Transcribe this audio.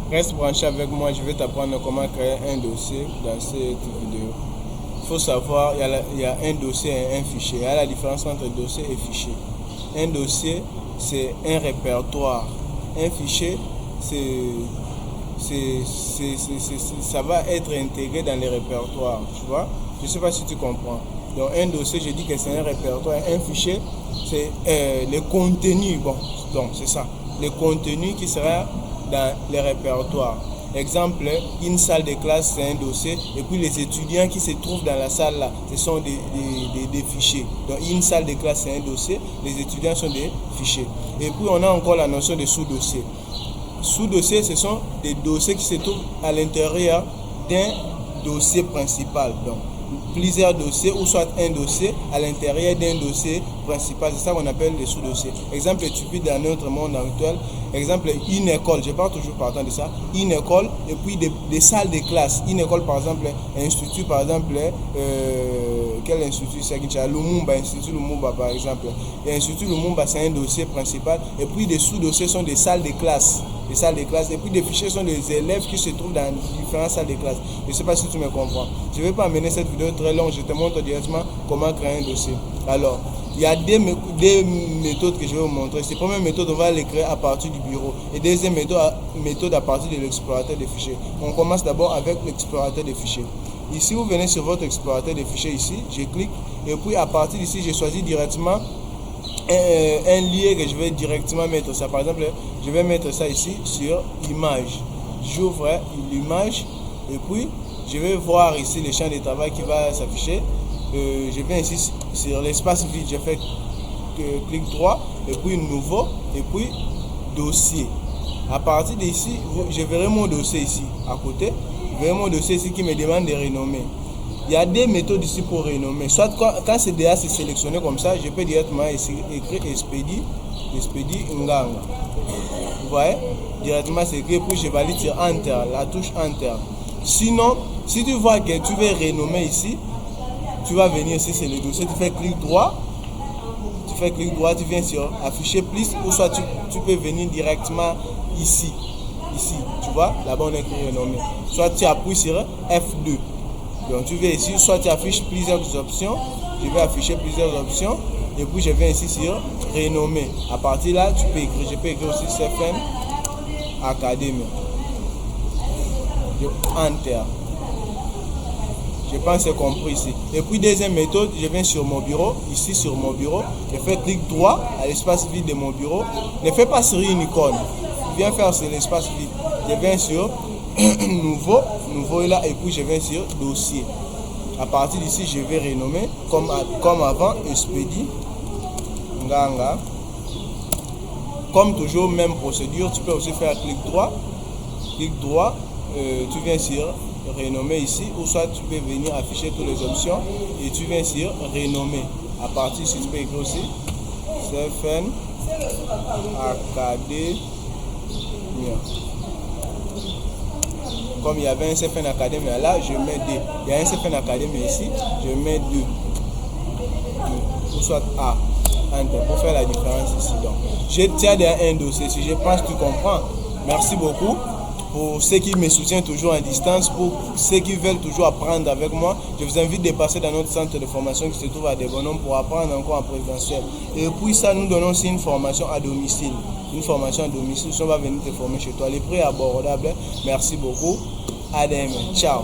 Reste branché avec moi, je vais t'apprendre comment créer un dossier dans cette vidéo. Il faut savoir, il y a un dossier et un fichier. Il y a la différence entre dossier et fichier. Un dossier, c'est un répertoire. Un fichier, ça va être intégré dans les répertoires. Tu vois? Je ne sais pas si tu comprends. Donc un dossier, je dis que c'est un répertoire. Un fichier, c'est le contenu. Bon, donc c'est ça. Le contenu qui sera dans les répertoires. Exemple, une salle de classe, c'est un dossier. Et puis les étudiants qui se trouvent dans la salle là, ce sont des fichiers. Donc une salle de classe, c'est un dossier. Les étudiants sont des fichiers. Et puis on a encore la notion de sous-dossier. Sous-dossier, ce sont des dossiers qui se trouvent à l'intérieur d'un dossier principal. Donc plusieurs dossiers ou soit un dossier à l'intérieur d'un dossier principal. C'est ça qu'on appelle les sous-dossiers. Exemple typique dans notre monde actuel. Exemple, une école, je parle toujours partant de ça, une école et puis des salles de classe. Une école, par exemple, institut, par exemple, quel institut c'est Lumumba, Institut Lumumba, par exemple. L'Institut Lumumba, c'est un dossier principal. Et puis des sous-dossiers sont des salles de classe. Des salles de classe. Et puis des fichiers sont des élèves qui se trouvent dans différentes salles de classe. Je ne sais pas si tu me comprends. Je ne vais pas amener cette vidéo très longue, je te montre directement comment créer un dossier. Alors, il y a des méthodes que je vais vous montrer. Cette première méthode, on va les créer à partir du bureau. Et deuxième méthode à partir de l'explorateur de fichiers. On commence d'abord avec l'explorateur de fichiers. Ici, vous venez sur votre explorateur de fichiers ici, je clique. Et puis à partir d'ici, je choisis directement un lien que je vais directement mettre ça. Par exemple, je vais mettre ça ici sur image. J'ouvre l'image et puis je vais voir ici le champ de travail qui va s'afficher. Je viens ici sur l'espace vide, je fais clic droit et puis nouveau et puis dossier. À partir d'ici, je verrai mon dossier ici à côté. Je verrai mon dossier ici qui me demande de renommer. Il y a des méthodes ici pour renommer. Soit quand c'est déjà sélectionné comme ça, je peux directement écrire Expédie Nganga. Vous voyez? Directement c'est écrit, puis je valide sur Enter, la touche Enter. Sinon, si tu vois que tu veux renommer ici, tu vas venir ici, c'est le dossier, tu fais clic droit, tu viens sur afficher plus, ou soit tu peux venir directement ici, tu vois, là-bas on a écrit renommer. Soit tu appuies sur F2. Donc tu viens ici, soit tu affiches plusieurs options, je vais afficher plusieurs options, et puis je viens ici sur renommer. À partir là, tu peux écrire, je peux écrire aussi CFN Academy. Enter. Je pense que c'est compris ici. Et puis deuxième méthode, je viens sur mon bureau, ici sur mon bureau, je fais clic droit à l'espace vide de mon bureau. Ne fais pas sur une icône, viens faire sur l'espace vide. Je viens sur nouveau est là et puis je viens sur dossier. À partir d'ici, je vais renommer comme avant, Expédie Nganga. Comme toujours, même procédure, tu peux aussi faire clic droit, tu viens sur renommer ici, ou soit tu peux venir afficher toutes les options et tu viens sur renommer. À partir d'ici, tu peux écrire aussi CFN Academy. Comme il y avait un CFN Academy là, je mets 2. Il y a un CFN Academy ici, je mets 2. Ou soit A. Enter, pour faire la différence ici. Donc, je tiens derrière un dossier. Si je pense que tu comprends, merci beaucoup. Pour ceux qui me soutiennent toujours à distance, pour ceux qui veulent toujours apprendre avec moi, je vous invite de passer dans notre centre de formation qui se trouve à Desbonhommes pour apprendre encore en présentiel. Et puis ça, nous donnons aussi une formation à domicile. Une formation à domicile, on va venir te former chez toi. Les prix abordables. Merci beaucoup. À demain. Ciao.